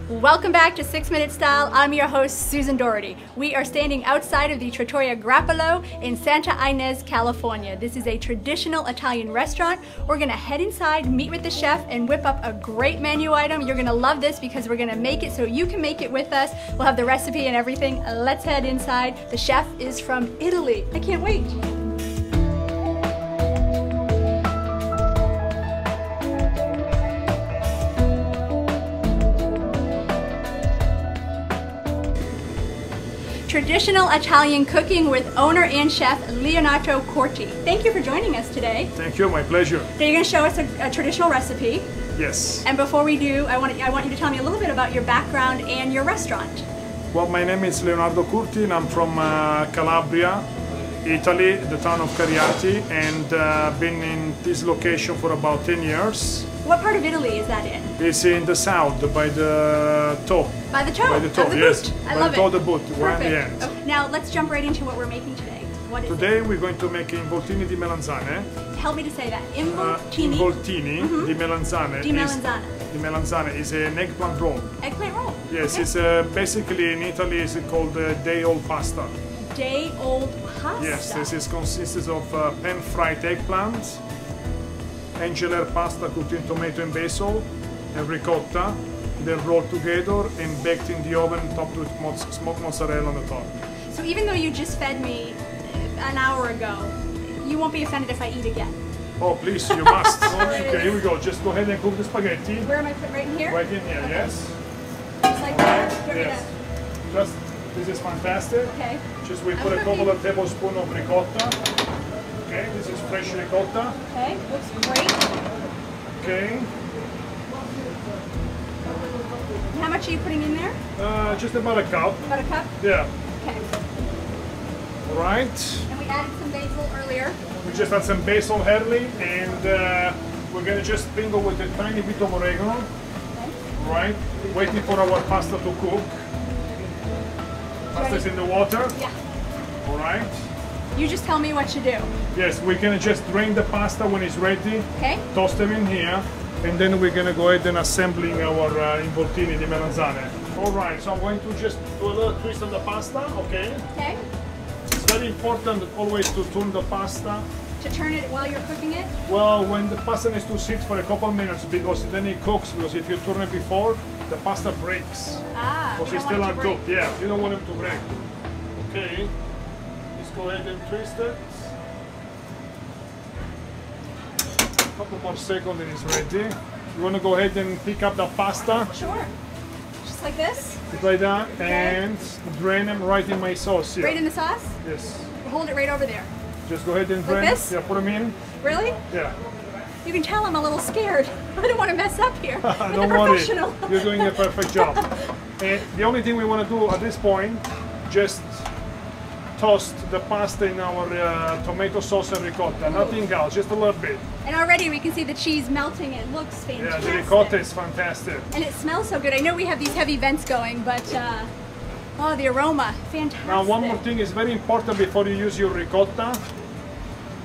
Welcome back to 6 Minute Style. I'm your host, Susan Doherty. We are standing outside of the Trattoria Grappolo in Santa Ynez, California. This is a traditional Italian restaurant. We're gonna head inside, meet with the chef, and whip up a great menu item. You're gonna love this because we're gonna make it so you can make it with us. We'll have the recipe and everything. Let's head inside. The chef is from Italy. I can't wait. Traditional Italian cooking with owner and chef Leonardo Curti. Thank you for joining us today. Thank you, my pleasure. So you're going to show us a traditional recipe. Yes. And before we do, I want you to tell me a little bit about your background and your restaurant. Well, my name is Leonardo Curti and I'm from Calabria, Italy, the town of Cariati, and been in this location for about 10 years. What part of Italy is that in? It's in the south, by the toe. By the toe? By the toe, of the yes. boot. I love it. By the boot, one at the Perfect. end. Okay, now let's jump right into what we're making today. What is Today it? we're going to make involtini di melanzane. Help me to say that. Involtini. Involtini di melanzane. Di melanzane. Di melanzane is an eggplant roll. Eggplant roll. Yes, Okay. it's basically in Italy it's called day-old pasta. Day-old pasta. Yes, this consists of pan-fried eggplant, engineer pasta cooked in tomato and basil, and ricotta, then rolled together and baked in the oven, topped with smoked mozzarella on the top. So even though you just fed me an hour ago, you won't be offended if I eat again? Oh, please, you must. Okay, here we go. Just go ahead and cook the spaghetti. Where am I put? Right in here? Right in here, Okay. yes. Just like that? Yes. This is fantastic. Okay. Just we put a couple of tablespoons of ricotta. Okay, this is fresh ricotta. Okay, looks great. Okay. How much are you putting in there? Just about a cup. About a cup? Yeah. Okay. All right. And we added some basil earlier. We just add some basil early, and we're gonna just sprinkle with a tiny bit of oregano. Okay. Right. Waiting for our pasta to cook. Pasta's in the water. Yeah. All right. You just tell me what to do. Yes, we're gonna just drain the pasta when it's ready. Okay. Toss them in here, and then we're gonna go ahead and assembling our involtini di melanzane. All right. So I'm going to just do a little twist on the pasta. Okay. Okay. It's very important always to turn the pasta. To turn it while you're cooking it? Well, when the pasta needs to sit for a couple of minutes because then it cooks, because if you turn it before, the pasta breaks. Ah, Because you it's don't still want it to break. uncooked. Yeah, you don't want it to break. Okay, let's go ahead and twist it. A couple more seconds and it's ready. You want to go ahead and pick up the pasta, Sure. Just like this? just like that, and drain them right in my sauce here. Right in the sauce? Yes. Hold it right over there. Just go ahead and drain. this? Yeah, put them in. Really? Yeah. You can tell I'm a little scared. I don't want to mess up here. I'm Don't the worry, professional. you're doing a perfect job. And the only thing we want to do at this point, just toast the pasta in our tomato sauce and ricotta, nothing else, just a little bit. And already we can see the cheese melting. It looks Yeah, fantastic. the ricotta is fantastic. And it smells so good. I know we have these heavy vents going, but oh, the aroma, fantastic. Now one more thing is very important before you use your ricotta,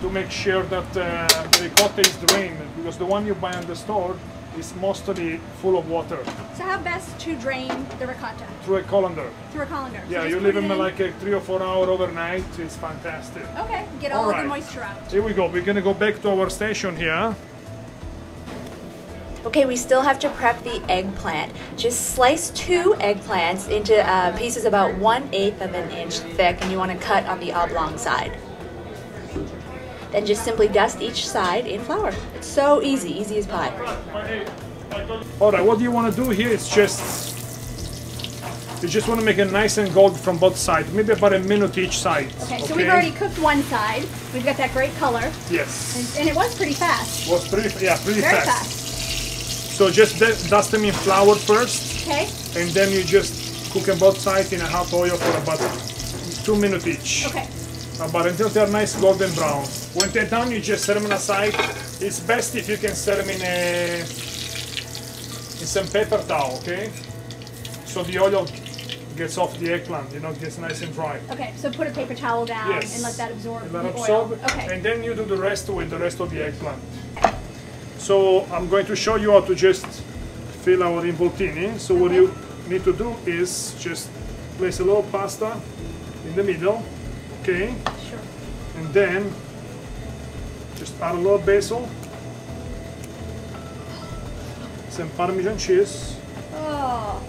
to make sure that the ricotta is drained, because the one you buy in the store is mostly full of water. So how best to drain the ricotta? Through a colander. Through a colander. So Yeah, just you put leave it them in. like a 3 or 4 hours overnight, it's fantastic. Okay, get all All of the right. moisture out. Here we go, we're gonna go back to our station here. Okay, we still have to prep the eggplant. Just slice 2 eggplants into pieces about 1/8 of an inch thick, and you want to cut on the oblong side. Then just simply dust each side in flour. It's so easy, easy as pie. Alright, what you want to do here is you just want to make it nice and gold from both sides, maybe about a minute each side. Okay, so we've already cooked one side. We've got that great color. Yes. And it was pretty fast. Was pretty Very fast. fast. So just dust them in flour first, Okay. and then you just cook them both sides in a hot oil for about 2 minutes each. Okay. But until they're nice golden brown. When they're done, you just set them aside. It's best if you can set them in some paper towel, okay? So the oil gets off the eggplant, gets nice and dry. Okay, so put a paper towel down Yes. and let that absorb Let the it oil. absorb, Okay. and then you do the rest with the rest of the eggplant. So I'm going to show you how to just fill our involtini. So what need to do is just place a little pasta in the middle, okay? Sure. And then just add a little basil, some Parmesan cheese, Oh.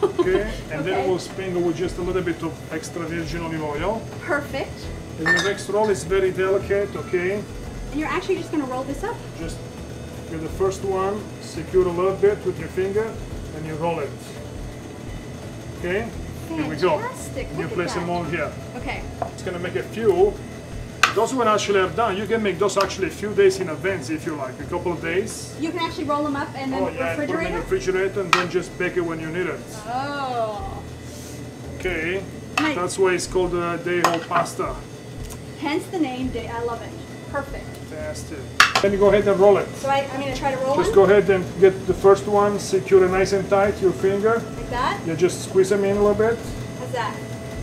okay? And then Okay. we'll sprinkle with just a little bit of extra virgin olive oil. Perfect. And the next roll is very delicate, okay? And you're actually just going to roll this up? Just with the first one, secure a little bit with your finger, and you roll it. Okay? Here we go. Fantastic. And you Look at place that. them all here. Okay. It's gonna make a few. Those when actually are done, you can make those actually a few days in advance if you like, a couple of days. You can actually roll them up and then Oh yeah, put them in the refrigerate refrigerator and then just bake it when you need it. Oh. Okay? Nice. That's why it's called day-old pasta. Hence the name day. I love it. Perfect. Fantastic. Then you go ahead and roll it. So I'm going to try to roll Just one? go ahead and get the first one, secure it nice and tight, your finger. Like that? You just squeeze them in a little bit. How's that?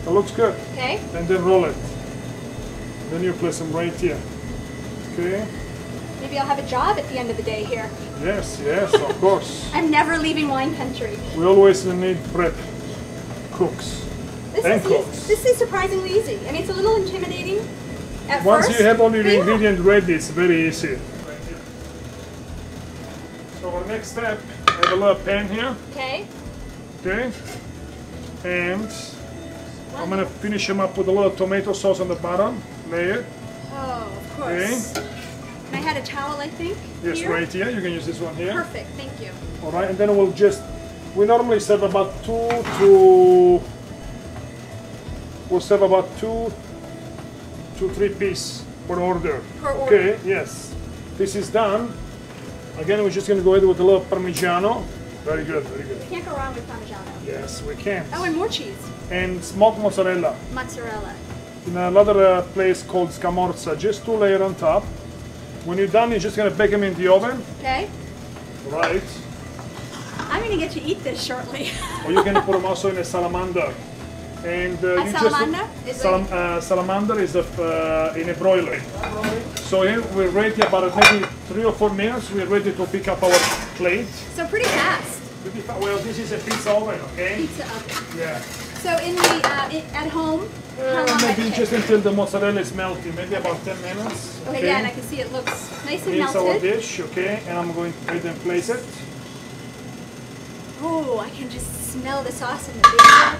That looks good. Okay. And then roll it. Then you place them right here. Okay? Maybe I'll have a job at the end of the day here. Yes, yes, of course. I'm never leaving wine country. We always need prep cooks. And cooks. This is surprisingly easy. I mean, it's a little intimidating at Once first. you have all your but yeah. ingredients ready, it's very easy. So our next step, I have a little pan here. Okay. Okay? And I'm gonna finish them up with a little tomato sauce on the bottom layer. Oh, of course. Okay. And I had a towel, I think. Yes, here. right here. You can use this one here. Perfect. Thank you. All right, and then we normally serve about we'll serve about two to 3 pieces per order. Per order. Okay, yes. This is done. Again, we're just going to go ahead with a little Parmigiano. Very good, very good. Can't go wrong with Parmigiano. Yes, we can. Oh, and more cheese. And smoked mozzarella. Mozzarella. In another place called Scamorza, just 2 layers on top. When you're done, you're just going to bake them in the oven. Okay. Right. I'm going to get to eat this shortly. Or you can put them also in a salamander. And you salamander? Salamander is in a broiler. So here we're ready about maybe 3 or 4 minutes. We're ready to pick up our plate. So pretty fast. Well, this is a pizza oven, okay? Pizza oven. Yeah. So in the at home, how long Maybe might it just take? until the mozzarella is melting, maybe about 10 minutes. Okay, yeah, and I can see it looks nice and Here's our melted. dish, okay? And I'm going to go ahead and place it. Oh, I can just smell the sauce in the dish.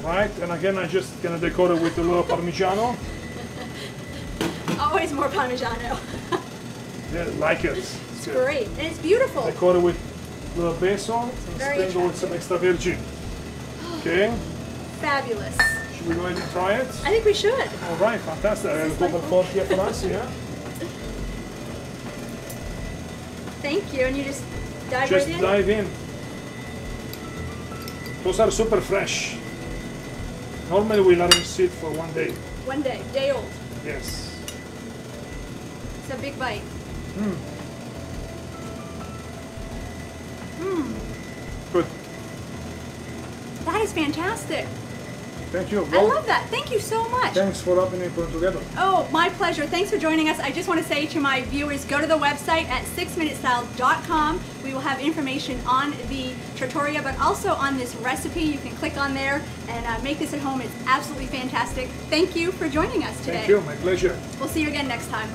Right, and again, I'm just gonna decorate with a little Parmigiano. Always more Parmigiano. Yeah, like it. It's great, and it's beautiful. Decorate with a little basil and Very sprinkle with some extra virgin. Okay, Fabulous. should we go ahead and try it? I think we should. All right, fantastic. I have a Is this couple my for here for us, yeah? Thank you, and you just dive Just right in? dive in. Those are super fresh. Normally we let them sit for 1 day. 1 day, day old. Yes. It's a big bite. Good. That is fantastic. Thank you. I love that. Thank you so much. Thanks for helping me put it together. Oh, my pleasure. Thanks for joining us. I just want to say to my viewers, go to the website at 6minutestyle.com. We will have information on the trattoria, but also on this recipe. You can click on there and make this at home. It's absolutely fantastic. Thank you for joining us today. Thank you. My pleasure. We'll see you again next time.